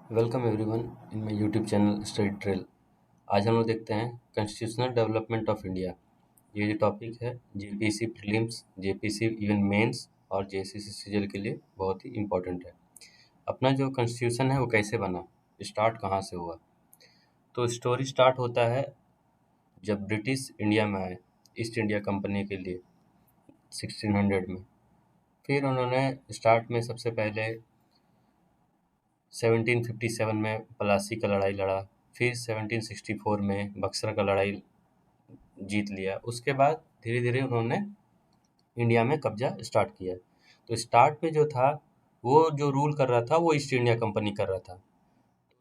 Welcome everyone in my YouTube channel study trail. आज हम लोग देखते हैं कॉन्स्टिट्यूशनल डेवलपमेंट ऑफ इंडिया। ये जो टॉपिक है JPC prelims, JPC even mains और जेसीसी सीजीएल के लिए बहुत ही इम्पोर्टेंट है। अपना जो कॉन्स्टिट्यूशन है वो कैसे बना, स्टार्ट कहाँ से हुआ। तो स्टोरी स्टार्ट होता है जब ब्रिटिश इंडिया में आए ईस्ट इंडिया कंपनी के लिए 1600 में। फिर उन्होंने स्टार्ट में सबसे पहले 1757 में प्लासी का लड़ाई लड़ा, फिर 1764 में बक्सर का लड़ाई जीत लिया। उसके बाद धीरे धीरे उन्होंने इंडिया में कब्जा स्टार्ट किया। तो स्टार्ट में जो था वो जो रूल कर रहा था वो ईस्ट इंडिया कंपनी कर रहा था।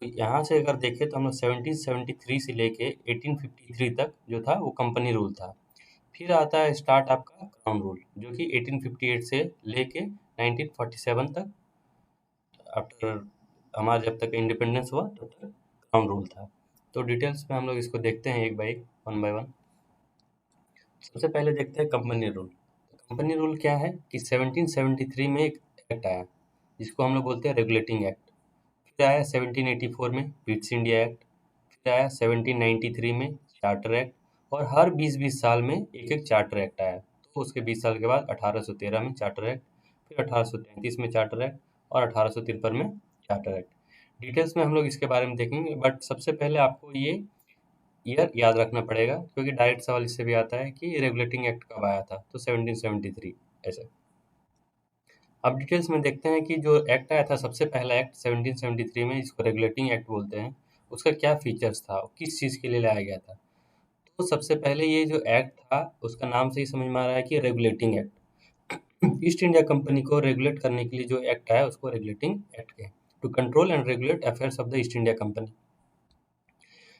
तो यहाँ से अगर देखें तो हम लोग 1773 से लेके 1853 तक जो था वो कंपनी रूल था। फिर आता है स्टार्ट आपका क्राउन रूल, जो कि 1858 से लेके 1947 तक, आफ्टर हमारा जब तक इंडिपेंडेंस हुआ तब तक क्राउन रूल था। तो डिटेल्स में हम लोग इसको देखते हैं एक बाई एक, वन बाय वन। सबसे पहले देखते हैं कंपनी रूल। कंपनी रूल क्या है कि 1773 में एक एक्ट आया जिसको हम लोग बोलते हैं रेगुलेटिंग एक्ट। फिर आया 1784 में ब्रिटिश इंडिया एक्ट। फिर आया 1793 में चार्टर एक्ट। और हर 20-20 साल में एक एक चार्टर एक्ट आया। तो उसके 20 साल के बाद 1813 में चार्टर एक्ट, फिर 1833 में चार्टर एक्ट और 1853 में चार्टर एक्ट। डिटेल्स में हम लोग इसके बारे में देखेंगे, बट सबसे पहले आपको ये ईयर याद रखना पड़ेगा क्योंकि डायरेक्ट सवाल इससे भी आता है कि रेगुलेटिंग एक्ट कब आया था। तो 1773 ऐसे। अब डिटेल्स में देखते हैं कि जो एक्ट आया था, सबसे पहला एक्ट 1773 में, जिसको रेगुलेटिंग एक्ट बोलते हैं, उसका क्या फीचर्स था, किस चीज़ के लिए लाया गया था। तो सबसे पहले ये जो एक्ट था उसका नाम से ही समझ में आ रहा है कि regulating act. East India company को रेगुलेट करने के लिए जो एक्ट आया उसको रेगुलेटिंग एक्ट कहते हैं, to control and regulate affairs of the East India Company.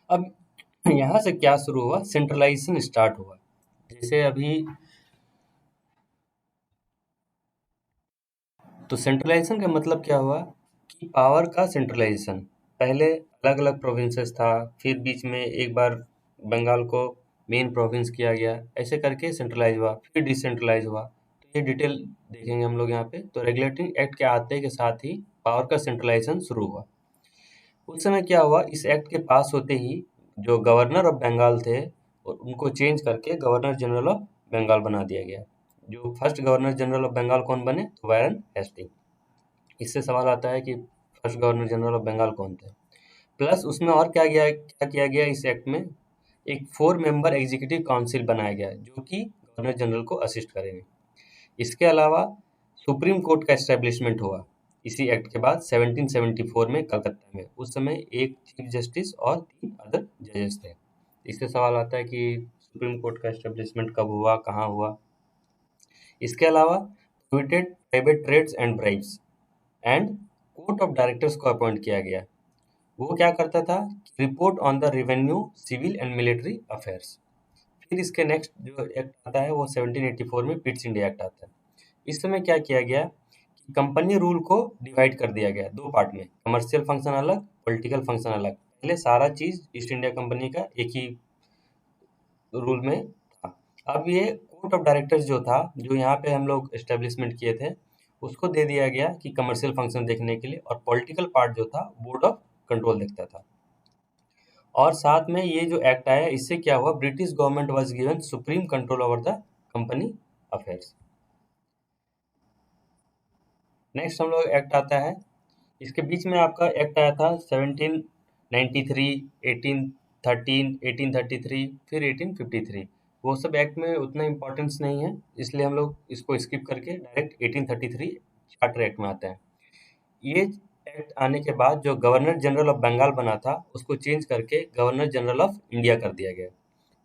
अब यहाँ से क्या शुरू हुआ, सेंट्रलाइजेशन स्टार्ट हुआ। जैसे अभी तो सेंट्रलाइजेशन का मतलब क्या हुआ कि पावर का सेंट्रलाइजेशन। पहले अलग अलग प्रोविंसेस था, फिर बीच में एक बार बंगाल को मेन प्रोविंस किया गया, ऐसे करके सेंट्रलाइज हुआ, फिर डिसेंट्रलाइज हुआ। तो ये डिटेल देखेंगे हम लोग यहाँ पे। तो रेगुलेटिंग एक्ट के आते के साथ ही पावर का सेंट्रलाइजेशन शुरू हुआ। उस समय क्या हुआ, इस एक्ट के पास होते ही जो गवर्नर ऑफ बंगाल थे उनको चेंज करके गवर्नर जनरल ऑफ बंगाल बना दिया गया। जो first governor general of Bengal कौन बने, तो वारन हेस्टिंग। इससे सवाल आता है कि first governor general of Bengal कौन थे। प्लस उसमें और क्या किया गया इस एक्ट में, एक 4 मेंबर एग्जीक्यूटिव काउंसिल बनाया गया जो कि गवर्नर जनरल को असिस्ट करेंगे। इसके अलावा सुप्रीम कोर्ट का एस्टेब्लिशमेंट हुआ इसी एक्ट के बाद 1774 में कलकत्ता में। उस समय एक चीफ जस्टिस और 3 अदर जजेस थे। इससे सवाल आता है कि सुप्रीम कोर्ट का एस्टेब्लिशमेंट कब हुआ, कहाँ हुआ। इसके अलावा prohibited private trades and bribes and court of directors को अपॉइंट किया गया। वो क्या करता था, report on the revenue, civil and military affairs. फिर इसके नेक्स्ट जो एक्ट आता है वो 1784 में ब्रिटिश इंडिया एक्ट आता है। इस समय क्या किया गया कि कंपनी रूल को डिवाइड कर दिया गया 2 पार्ट में, कमर्शियल फंक्शन अलग, पॉलिटिकल फंक्शन अलग। पहले सारा चीज ईस्ट इंडिया कंपनी का एक ही रूल में था। अब ये कोर्ट ऑफ डायरेक्टर्स जो था, जो यहाँ पे हम लोग एस्टेब्लिशमेंट किए थे, उसको दे दिया गया कि कमर्शियल फंक्शन देखने के लिए, और पॉलिटिकल पार्ट जो था बोर्ड ऑफ कंट्रोल देखता था। और साथ में ये जो एक्ट आया इससे क्या हुआ, British government was given supreme control over the company affairs. Next हम लोग एक्ट आता है, इसके बीच में आपका एक्ट आया था 1793, 1813, 1833, फिर 1853। वो सब एक्ट में उतना इम्पोर्टेंस नहीं है, इसलिए हम लोग इसको स्किप करके डायरेक्ट 1833 चार्टर एक्ट में आते हैं। ये एक्ट आने के बाद जो गवर्नर जनरल ऑफ बंगाल बना था उसको चेंज करके गवर्नर जनरल ऑफ इंडिया कर दिया गया।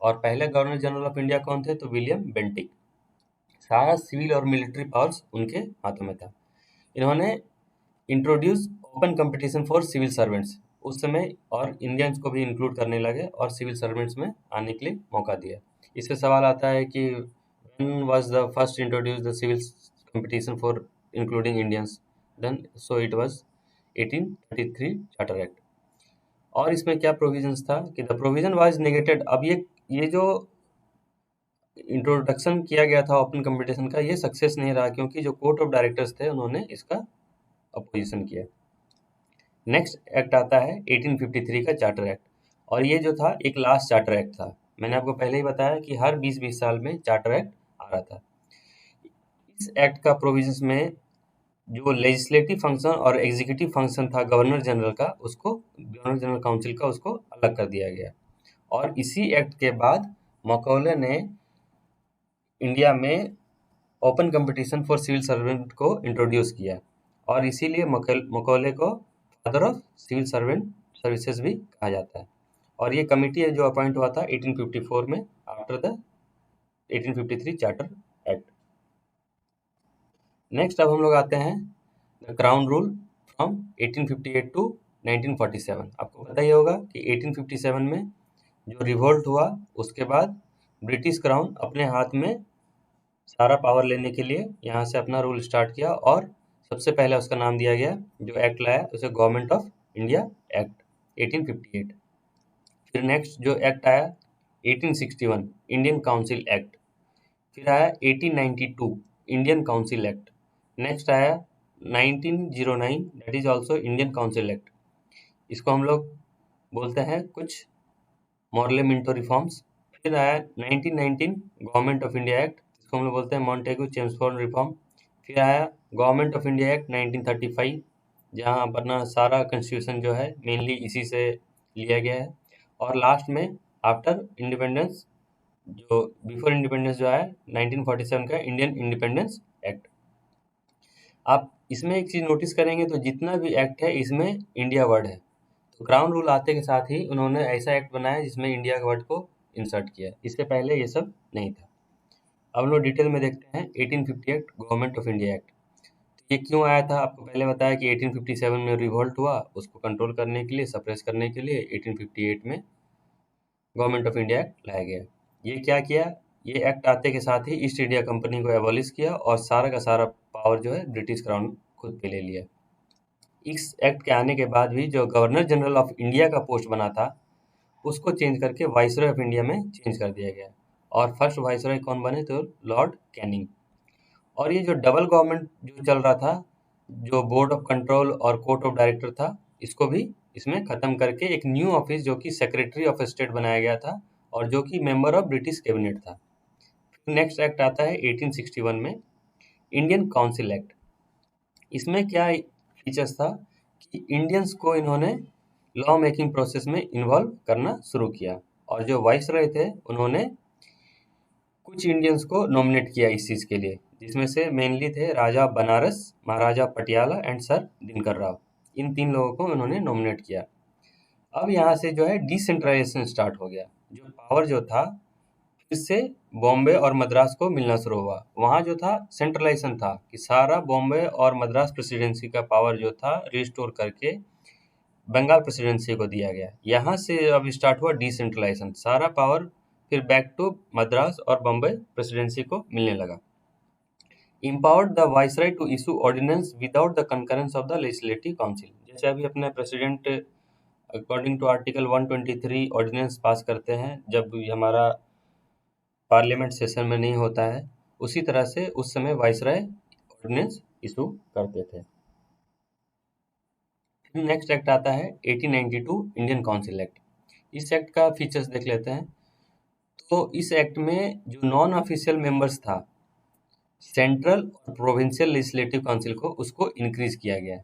और पहले गवर्नर जनरल ऑफ इंडिया कौन थे, तो विलियम बेंटिक। सारा सिविल और मिलिट्री पावर्स उनके हाथों में था। इन्होंने introduce open competition for civil servants उस समय, और इंडियंस को भी इंक्लूड करने लगे और सिविल सर्वेंट्स में आने के लिए मौका दिया। इससे सवाल आता है कि when was the first introduce the civil competition for including Indians, then so it was 1833 charter act. और इसमें क्या प्रोविजंस था कि द प्रोविजन वाज नेगेटेड। अब ये जो इंट्रोडक्शन किया गया था ओपन कंपटीशन का, ये सक्सेस नहीं रहा क्योंकि जो कोर्ट ऑफ डायरेक्टर्स थे उन्होंने इसका अपोजिशन किया। नेक्स्ट एक्ट आता है 1853 का चार्टर एक्ट, और ये जो था एक लास्ट चार्टर एक्ट था। मैंने आपको पहले ही बताया कि हर 20-20 साल में चार्टर एक्ट आ रहा था। इस एक्ट का प्रोविजंस में जो लेजिस्लेटिव फंक्शन और एग्जीक्यूटिव फंक्शन था गवर्नर जनरल का, उसको गवर्नर जनरल काउंसिल का, उसको अलग कर दिया गया। और इसी एक्ट के बाद मकौले ने इंडिया में open competition for civil servant को इंट्रोड्यूस किया, और इसीलिए मकौले को father of civil servant services भी कहा जाता है। और ये कमिटी है जो अपॉइंट हुआ था 1854 में, after the 1853 charter act. Next अब हम लोग आते हैं the crown rule from 1858 to 1947। आपको पता ही होगा कि 1857 में जो रिवोल्ट हुआ, उसके बाद ब्रिटिश क्राउन अपने हाथ में सारा पावर लेने के लिए यहाँ से अपना रूल स्टार्ट किया, और सबसे पहले उसका नाम दिया गया, जो एक्ट लाया उसे गवर्नमेंट ऑफ इंडिया एक्ट 1858। फिर नेक्स्ट जो एक्ट आया 1861 इंडियन काउंसिल एक्ट। फिर आया 1892 इंडियन काउंसिल एक्ट। नेक्स्ट आया 1909, that is also Indian council act. इसको हम लोग बोलते हैं कुछ मॉर्ले मिंटो रिफॉर्म्स। फिर आया 1919 गवर्नमेंट ऑफ इंडिया एक्ट, इसको हम लोग बोलते हैं मॉन्टेगू चेम्सफोर्ड रिफॉर्म। फिर आया गवर्नमेंट ऑफ इंडिया एक्ट 1935, जहाँ अपना सारा कॉन्स्टिट्यूशन जो है मेनली इसी से लिया गया है। और लास्ट में आफ्टर इंडिपेंडेंस, जो बिफोर इंडिपेंडेंस जो है 1947 का इंडियन इंडिपेंडेंस एक्ट। आप इसमें एक चीज़ नोटिस करेंगे तो जितना भी एक्ट है इसमें इंडिया वर्ड है। तो क्राउन रूल आते के साथ ही उन्होंने ऐसा एक्ट बनाया जिसमें इंडिया के वर्ड को इंसर्ट किया। इससे पहले ये सब नहीं था। अब हम लोग डिटेल में देखते हैं 1858 गवर्नमेंट ऑफ इंडिया एक्ट। तो ये क्यों आया था, आपको पहले बताया कि 1857 में रिवोल्ट हुआ, उसको कंट्रोल करने के लिए, सप्रेस करने के लिए 1858 में गवर्नमेंट ऑफ इंडिया एक्ट लाया गया। ये क्या किया, ये एक्ट आते के साथ ही ईस्ट इंडिया कंपनी को एबॉलिश किया, और सारा का सारा पावर जो है ब्रिटिश क्राउन खुद पे ले लिया। इस एक्ट के आने के बाद भी जो गवर्नर जनरल ऑफ इंडिया का पोस्ट बना था, उसको चेंज करके वाइसरॉय ऑफ इंडिया में चेंज कर दिया गया। और फर्स्ट वाइसरॉय कौन बने, तो लॉर्ड कैनिंग। और ये जो डबल गवर्नमेंट जो चल रहा था, जो बोर्ड ऑफ कंट्रोल और कोर्ट ऑफ डायरेक्टर था, इसको भी इसमें खत्म करके एक न्यू ऑफिस जो कि सेक्रेटरी ऑफ स्टेट बनाया गया था, और जो कि मेंबर ऑफ ब्रिटिश कैबिनेट था। नेक्स्ट एक्ट आता है 1861 में इंडियन काउंसिल एक्ट। इसमें क्या फीचर्स था कि इंडियंस को इन्होंने लॉ मेकिंग प्रोसेस में इन्वॉल्व करना शुरू किया, और जो वाइसरॉय थे उन्होंने कुछ इंडियंस को नॉमिनेट किया इस चीज़ के लिए, जिसमें से मेनली थे राजा बनारस, महाराजा पटियाला एंड सर दिनकर राव। इन 3 लोगों को उन्होंने नॉमिनेट किया। अब यहाँ से जो है डिसेंट्रलाइजेशन स्टार्ट हो गया। जो पावर जो था फिर से बॉम्बे और मद्रास को मिलना शुरू हुआ। वहाँ जो था सेंट्रलाइजेशन था कि सारा बॉम्बे और मद्रास प्रेसिडेंसी का पावर जो था रिस्टोर करके बंगाल प्रेसिडेंसी को दिया गया। यहाँ से अब स्टार्ट हुआ डिसेंट्रलाइजेशन, सारा पावर फिर बैक टू मद्रास और बॉम्बे प्रेसिडेंसी को मिलने लगा। empowered the viceroy to issue ordinance without the concurrence of the legislative council। जैसे अभी अपने president according to article 123 ordinance pass करते हैं जब भी हमारा पार्लियामेंट सेशन में नहीं होता है, उसी तरह से उस समय वाइसरॉय ऑर्डिनेंस इशू करते थे। फिर नेक्स्ट एक्ट आता है 1892 इंडियन काउंसिल एक्ट। इस एक्ट का फीचर्स देख लेते हैं। तो इस एक्ट में जो नॉन ऑफिशियल मेंबर्स था सेंट्रल और प्रोविंशियल लेजिस्लेटिव काउंसिल को, उसको इंक्रीज किया गया।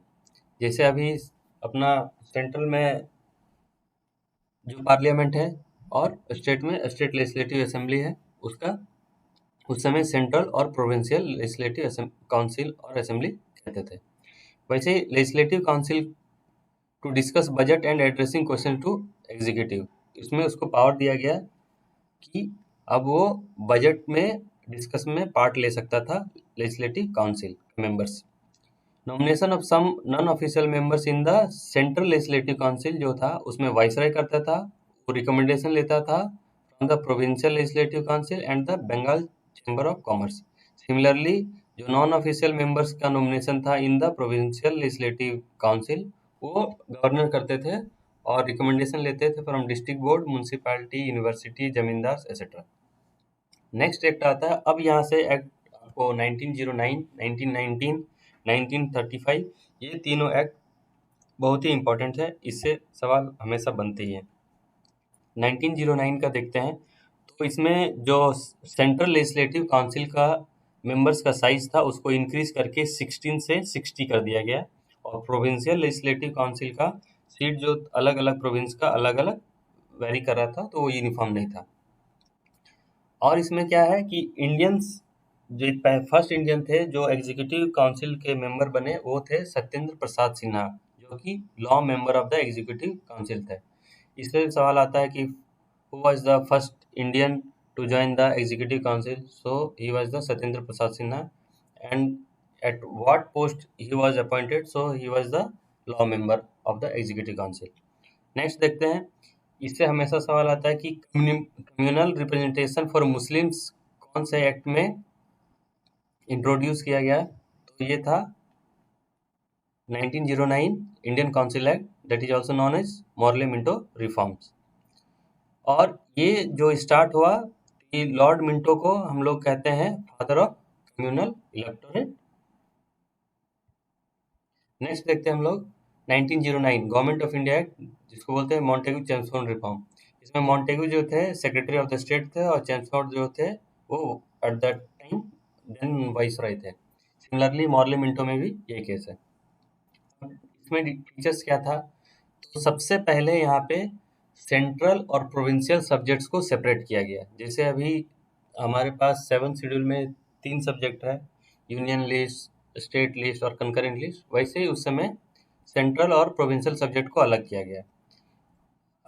जैसे अभी अपना सेंट्रल में जो पार्लियामेंट है और स्टेट में स्टेट लेजिस्लेटिव असेंबली है, उसका उस समय सेंट्रल और प्रोविंशियल लेजिस्लेटिव काउंसिल और असेंबली कहते थे। वैसे ही legislative council to discuss budget and addressing question to executive, इसमें उसको पावर दिया गया कि अब वो बजट में डिस्कस में पार्ट ले सकता था legislative council members. Nomination of some non official members in the central legislative council जो था, उसमें वाइसरॉय करता था, वो रिकमेंडेशन लेता था from the provincial legislative council and the Bengal chamber of commerce. Similarly जो नॉन ऑफिशियल मेंबर्स का नॉमिनेशन था in the provincial legislative council, वो गवर्नर करते थे और रिकमेंडेशन लेते थे from district board, municipality, university, zamindar etcetera. Next act आता है, अब यहाँ से एक्ट आपको 1909, 1919, 1935, ये तीनों एक्ट बहुत ही इम्पोर्टेंट है, इससे सवाल हमेशा बनते ही हैं। 1909 का देखते हैं, तो इसमें जो सेंट्रल लेजिस्लेटिव काउंसिल का मेंबर्स का साइज था उसको इंक्रीज करके 16 से 60 कर दिया गया, और प्रोविंशियल लेजिस्लेटिव काउंसिल का सीट जो अलग अलग प्रोविंस का अलग अलग वेरी कर रहा था, तो वो यूनिफॉर्म नहीं था। और इसमें क्या है कि इंडियंस जो फर्स्ट इंडियन थे जो एग्जीक्यूटिव काउंसिल के मेंबर बने, वो थे सत्येंद्र प्रसाद सिन्हा, जो कि law member of the executive council थे। इसमें सवाल आता है कि who was the first Indian to join the executive council? So he was the Satyendra Prasad Sinha, and at what post he was appointed? So he was the law member of the executive council. Next देखते हैं, इससे हमेशा सवाल आता है कि communal representation for Muslims कौन से एक्ट में इंट्रोड्यूस किया गया? तो ये था 1909 Indian council act, that is also known as Morley Minto reforms. और ये जो स्टार्ट हुआ कि लॉर्ड मिंटो को हम लोग कहते हैं father of communal electorate. Next देखते हैं हम लोग 1909 गवर्नमेंट ऑफ इंडिया एक्ट, जिसको बोलते हैं मॉन्टेगू चेम्सफोर्ड रिफॉर्म। इसमें मॉन्टेगू जो थे सेक्रेटरी ऑफ द स्टेट थे, और चेम्सफोर्ड जो थे वो at that time then viceroy थे। सिमिलरली मॉर्ले मिंटो में भी ये केस है। इसमें फीचर्स क्या था? तो सबसे पहले यहाँ पे सेंट्रल और प्रोविंशियल सब्जेक्ट्स को सेपरेट किया गया। जैसे अभी हमारे पास 7 शेड्यूल में 3 सब्जेक्ट है, यूनियन लिस्ट, स्टेट लिस्ट और कंकरेंट लिस्ट, वैसे ही उस समय सेंट्रल और प्रोविंशियल सब्जेक्ट को अलग किया गया।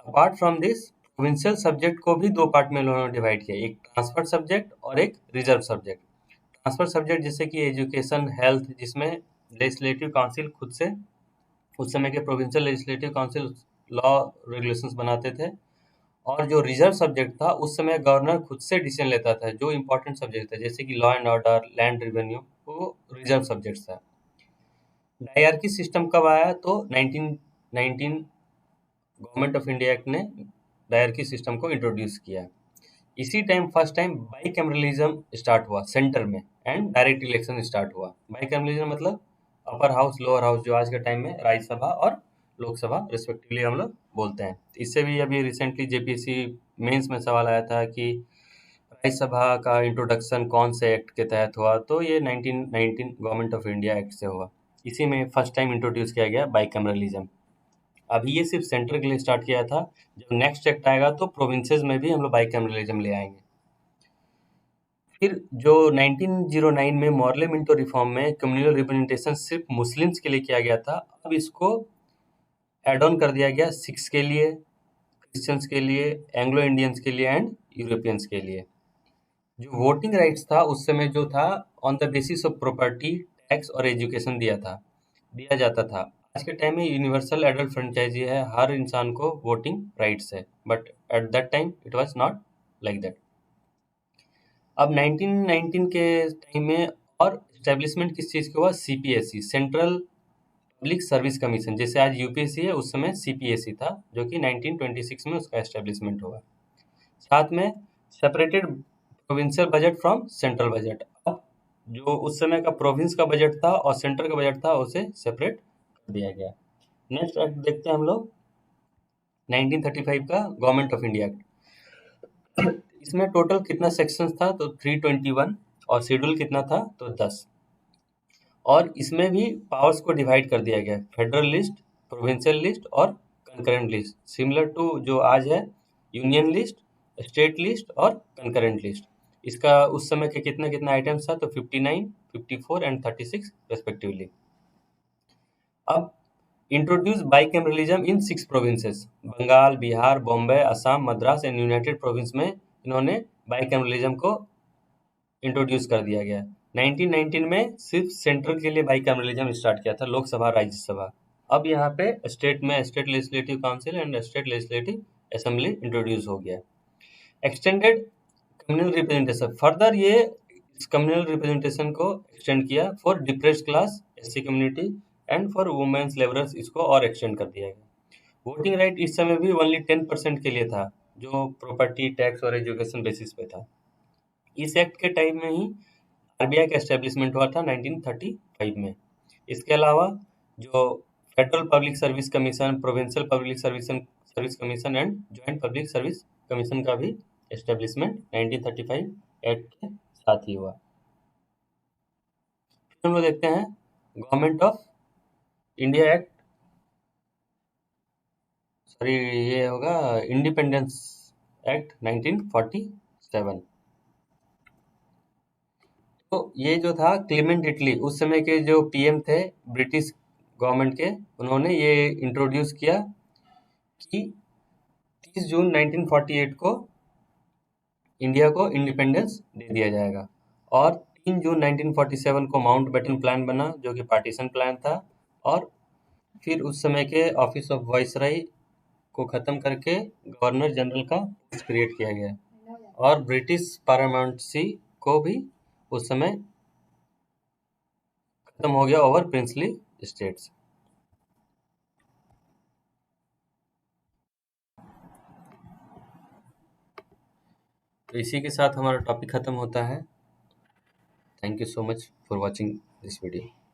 Apart from this, provincial subject को भी 2 पार्ट में उन्होंने डिवाइड किया, एक ट्रांसफर सब्जेक्ट और एक रिजर्व सब्जेक्ट। ट्रांसफर सब्जेक्ट जैसे कि एजुकेशन, हेल्थ, जिसमें लेजिस्लेटिव काउंसिल खुद से उस समय के provincial legislative council law regulations बनाते थे। और जो रिजर्व सब्जेक्ट था उस समय गवर्नर खुद से डिसीजन लेता था, जो इंपॉर्टेंट सब्जेक्ट था जैसे कि law and order, land revenue, वो रिजर्व सब्जेक्ट था। डायरकी सिस्टम कब आया? तो 1919 गवर्नमेंट ऑफ इंडिया एक्ट ने डायरकी सिस्टम को इंट्रोड्यूस किया। इसी time first time bicameralism start हुआ सेंटर में, एंड डायरेक्ट इलेक्शन स्टार्ट हुआ। बाईकैमरलिज्म मतलब अपर हाउस, लोअर हाउस, जो आज के टाइम में राज्यसभा और लोकसभा रिस्पेक्टिवली हम लोग बोलते हैं। इससे भी अभी रिसेंटली जेपीएससी मेंस में सवाल आया था कि राज्यसभा का इंट्रोडक्शन कौन से एक्ट के तहत हुआ? तो ये 1919 गवर्नमेंट ऑफ इंडिया एक्ट से हुआ। इसी में फर्स्ट टाइम इंट्रोड्यूस किया गया बाईकैमरलिज्म। अभी ये सिर्फ सेंटर के लिए स्टार्ट किया था, जब नेक्स्ट एक्ट आएगा तो प्रोविंसेस में भी हम लोग बाईकैमरलिज्म ले आएंगे। फिर जो 1909 में मॉर्ले मिंटो रिफॉर्म में कम्युनल रिप्रेजेंटेशन सिर्फ मुस्लिम्स के लिए किया गया था, अब इसको एड ऑन कर दिया गया सिख्स के लिए, क्रिश्चियंस के लिए, एंग्लो इंडियंस के लिए एंड यूरोपियंस के लिए। जो वोटिंग राइट्स था उस समय जो था on the basis of property, tax और एजुकेशन दिया जाता था। आज के टाइम में यूनिवर्सल एडल्ट फ्रेंचाइजी है, हर इंसान को वोटिंग राइट्स है, but at that time it was not like that. अब 1919 के टाइम में और एस्टेब्लिशमेंट किस चीज़ का हुआ? CPSC, central public service commission. जैसे आज यूपीएससी है, उस समय सीपीएससी था, जो कि 1926 में उसका एस्टेब्लिशमेंट हुआ। साथ में separated provincial budget from central budget. अब जो उस समय का प्रोविंस का बजट था और सेंट्रल का बजट था, उसे सेपरेट कर दिया गया। नेक्स्ट एक्ट देखते हैं हम लोग 1935 का गवर्नमेंट ऑफ इंडिया एक्ट। इसमें टोटल कितना सेक्शंस था? तो 321, और शेड्यूल कितना था? तो 10। और इसमें भी पावर्स को डिवाइड कर दिया गया, फेडरल लिस्ट, प्रोविंशियल लिस्ट और कंकरेंट लिस्ट, सिमिलर टू जो आज है यूनियन लिस्ट, स्टेट लिस्ट और कंकरेंट लिस्ट। इसका उस समय के कितना कितना आइटम्स था? तो 59, 54 एंड 36 रेस्पेक्टिवली। अब introduce bicameralism in 6 provinces, Bengal, Bihar, Bombay, Assam, Madras and united province में इन्होंने बाईकैमरलिज्म को इंट्रोड्यूस कर दिया गया। 1919 में सिर्फ सेंट्रल के लिए बाईकैमरलिज्म स्टार्ट किया था, लोकसभा, राज्यसभा। अब यहाँ पे स्टेट में state legislative council and state legislative assembly introduce हो गया। एक्सटेंडेड कम्युनल रिप्रेजेंटेशन, फर्दर ये इस कम्युनल रिप्रेजेंटेशन को एक्सटेंड किया for depressed class, SC community and for womens labourers, इसको और एक्सटेंड कर दिया गया। वोटिंग राइट इस समय भी ओनली 10% के लिए था, जो प्रॉपर्टी, टैक्स और एजुकेशन बेसिस पे था। इस एक्ट के टाइम में ही आरबीआई का एस्टेब्लिशमेंट हुआ था 1935 में। इसके अलावा जो federal public service commission, provincial public service commission and joint public service commission का भी एस्टेब्लिशमेंट 1935 एक्ट के साथ ही हुआ। फिर हम लोग देखते हैं government of India act, sorry ये होगा इंडिपेंडेंस एक्ट 1947। तो ये जो था क्लीमेंट इटली, उस समय के जो पीएम थे ब्रिटिश गवर्नमेंट के, उन्होंने ये इंट्रोड्यूस किया कि 30 जून 1948 को इंडिया को इंडिपेंडेंस दे दिया जाएगा। और 3 जून 1947 को माउंटबेटन प्लान बना, जो कि पार्टीशन प्लान था। और फिर उस समय के ऑफिस ऑफ वाइसराय को ख़त्म करके गवर्नर जनरल का पोस्ट क्रिएट किया गया। और ब्रिटिश पारामाउंटेंसी को भी उस समय खत्म हो गया ओवर प्रिंसली स्टेट्स। तो इसी के साथ हमारा टॉपिक खत्म होता है। Thank you so much for watching this video.